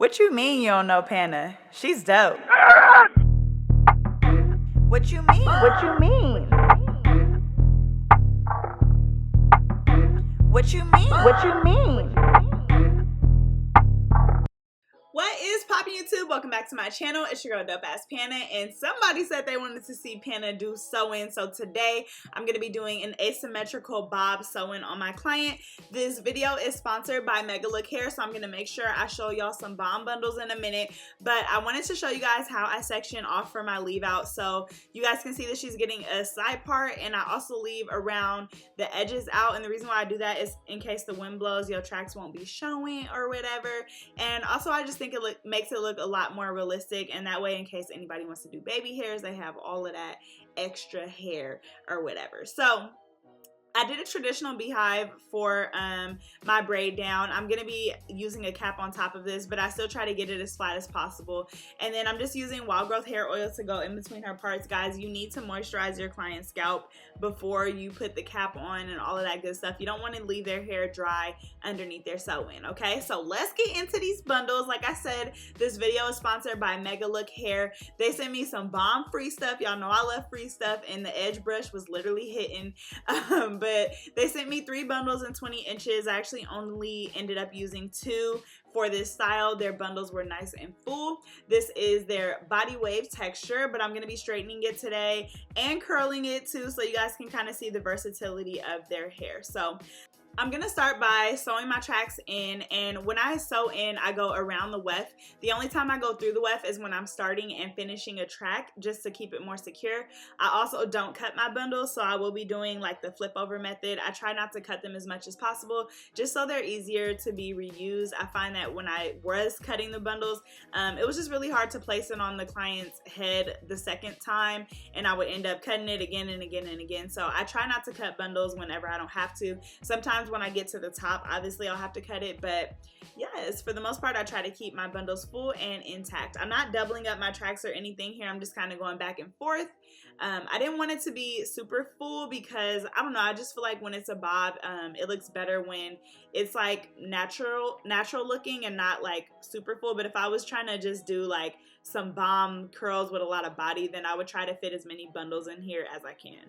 What you mean you don't know Pana? She's dope. What you mean? What you mean? What you mean? What you mean? What is poppin' YouTube? Welcome back to my channel. It's your girl DOPEaxxPANA, and somebody said they wanted to see Pana do sewing. So today I'm going to be doing an asymmetrical bob sewing on my client. This video is sponsored by Megalook hair, so I'm going to make sure I show y'all some bomb bundles in a minute. But I wanted to show you guys how I section off for my leave out, so you guys can see that she's getting a side part, and I also leave around the edges out. And the reason why I do that is in case the wind blows, your tracks won't be showing or whatever. And also I just think it makes it look a lot more realistic, and that way in case anybody wants to do baby hairs, they have all of that extra hair or whatever. So I did a traditional beehive for my braid down. I'm going to be using a cap on top of this, but I still try to get it as flat as possible. And then I'm just using wild growth hair oil to go in between her parts. Guys, you need to moisturize your client's scalp before you put the cap on and all of that good stuff. You don't want to leave their hair dry underneath their sew-in, okay? So let's get into these bundles. Like I said, this video is sponsored by Megalook hair. They sent me some bomb free stuff. Y'all know I love free stuff, and the edge brush was literally hitting. But they sent me 3 bundles in 20 inches. I actually only ended up using 2 for this style. Their bundles were nice and full. This is their body wave texture, but I'm going to be straightening it today and curling it too, so you guys can kind of see the versatility of their hair. So I'm going to start by sewing my tracks in, and when I sew in, I go around the weft. The only time I go through the weft is when I'm starting and finishing a track, just to keep it more secure. I also don't cut my bundles, so I will be doing like the flip over method. I try not to cut them as much as possible, just so they're easier to be reused. I find that when I was cutting the bundles, it was just really hard to place it on the client's head the second time, and I would end up cutting it again and again and again. So I try not to cut bundles whenever I don't have to. Sometimes when I get to the top, obviously I'll have to cut it, but yes, for the most part I try to keep my bundles full and intact. I'm not doubling up my tracks or anything here. I'm just kind of going back and forth. I didn't want it to be super full because I don't know, I just feel like when it's a bob, it looks better when it's like natural looking and not like super full. But if I was trying to just do like some bomb curls with a lot of body, then I would try to fit as many bundles in here as I can.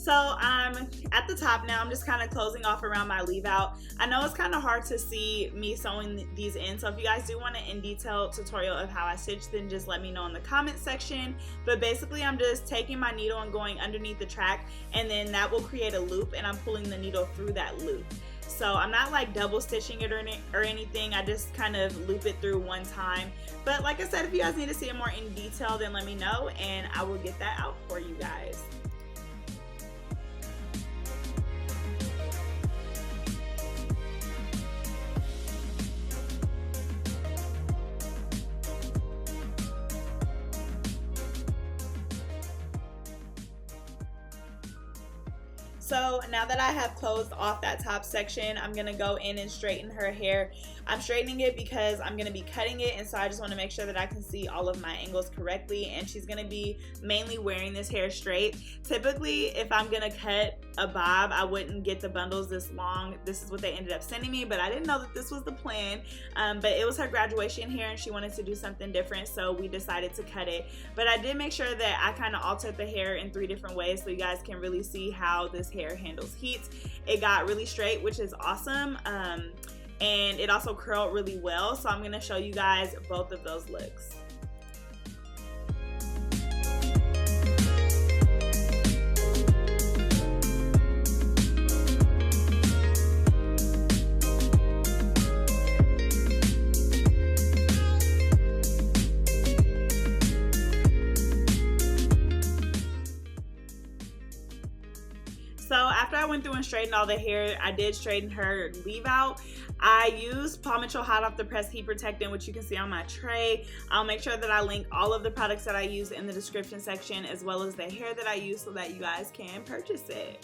So I'm at the top now. I'm just kind of closing off around my leave out. I know it's kind of hard to see me sewing these in, so if you guys do want an in detail tutorial of how I stitch, then just let me know in the comment section. But basically I'm just taking my needle and going underneath the track, and then that will create a loop, and I'm pulling the needle through that loop. So I'm not like double stitching it or anything. I just kind of loop it through one time. But like I said, if you guys need to see it more in detail, then let me know and I will get that out for you guys. So now that I have closed off that top section, I'm gonna go in and straighten her hair. I'm straightening it because I'm gonna be cutting it, and so I just wanna make sure that I can see all of my angles correctly, and she's gonna be mainly wearing this hair straight. Typically, if I'm gonna cut a bob, I wouldn't get the bundles this long. This is what they ended up sending me, but I didn't know that this was the plan. But it was her graduation hair and she wanted to do something different, so we decided to cut it. But I did make sure that I kind of altered the hair in 3 different ways so you guys can really see how this hair handles heat. It got really straight, which is awesome, and it also curled really well, so I'm going to show you guys both of those looks. So after I went through and straightened all the hair, I did straighten her leave out. I used Paw Mitchell Hot Off the Press Heat Protectant, which you can see on my tray. I'll make sure that I link all of the products that I use in the description section, as well as the hair that I use, so that you guys can purchase it.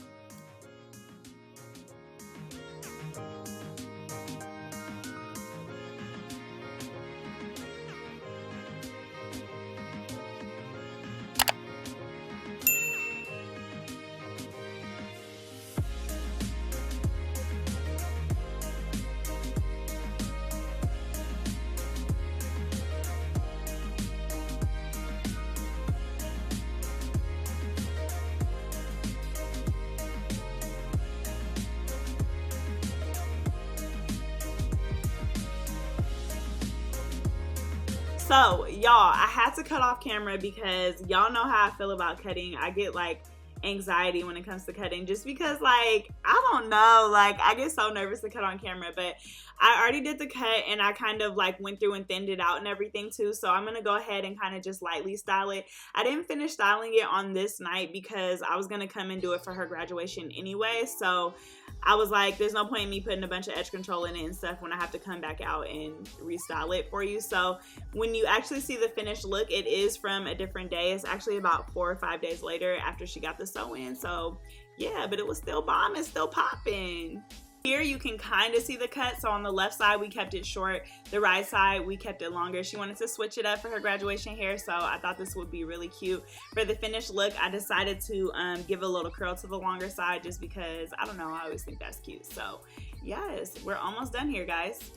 So y'all, I had to cut off camera because y'all know how I feel about cutting. I get like anxiety when it comes to cutting, just because like, I don't know, like I get so nervous to cut on camera. But I already did the cut and I kind of like went through and thinned it out and everything too, so I'm gonna go ahead and kind of just lightly style it. I didn't finish styling it on this night because I was gonna come and do it for her graduation anyway, so I was like, there's no point in me putting a bunch of edge control in it and stuff when I have to come back out and restyle it for you. So when you actually see the finished look, it is from a different day. It's actually about 4 or 5 days later after she got the sew in. So yeah, but it was still bomb and still popping. Here you can kind of see the cut. So on the left side we kept it short, the right side we kept it longer. She wanted to switch it up for her graduation hair, so I thought this would be really cute. For the finished look, I decided to give a little curl to the longer side, just because, I don't know, I always think that's cute. So yes, we're almost done here, guys.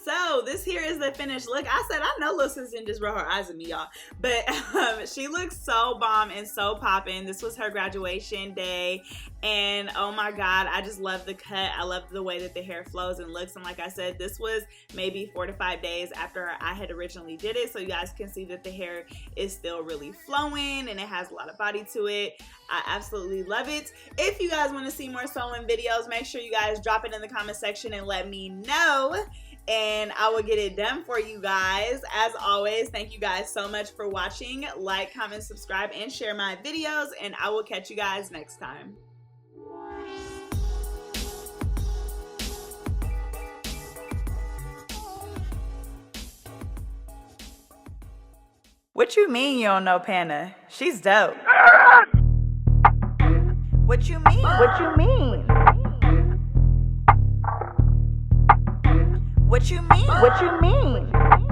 So this here is the finished look. I said, I know Lil Sis didn't just roll her eyes at me, y'all, but she looks so bomb and so poppin'. This was her graduation day, and oh my god, I just love the cut. I love the way that the hair flows and looks. And like I said, this was maybe 4 to 5 days after I had originally did it, so you guys can see that the hair is still really flowing and it has a lot of body to it. I absolutely love it. If you guys want to see more sewing videos, make sure you guys drop it in the comment section and let me know, and I will get it done for you guys. As always, thank you guys so much for watching. Like, comment, subscribe, and share my videos, and I will catch you guys next time. What you mean you don't know Pana? She's dope. What you mean? What you mean? What you mean? What you mean?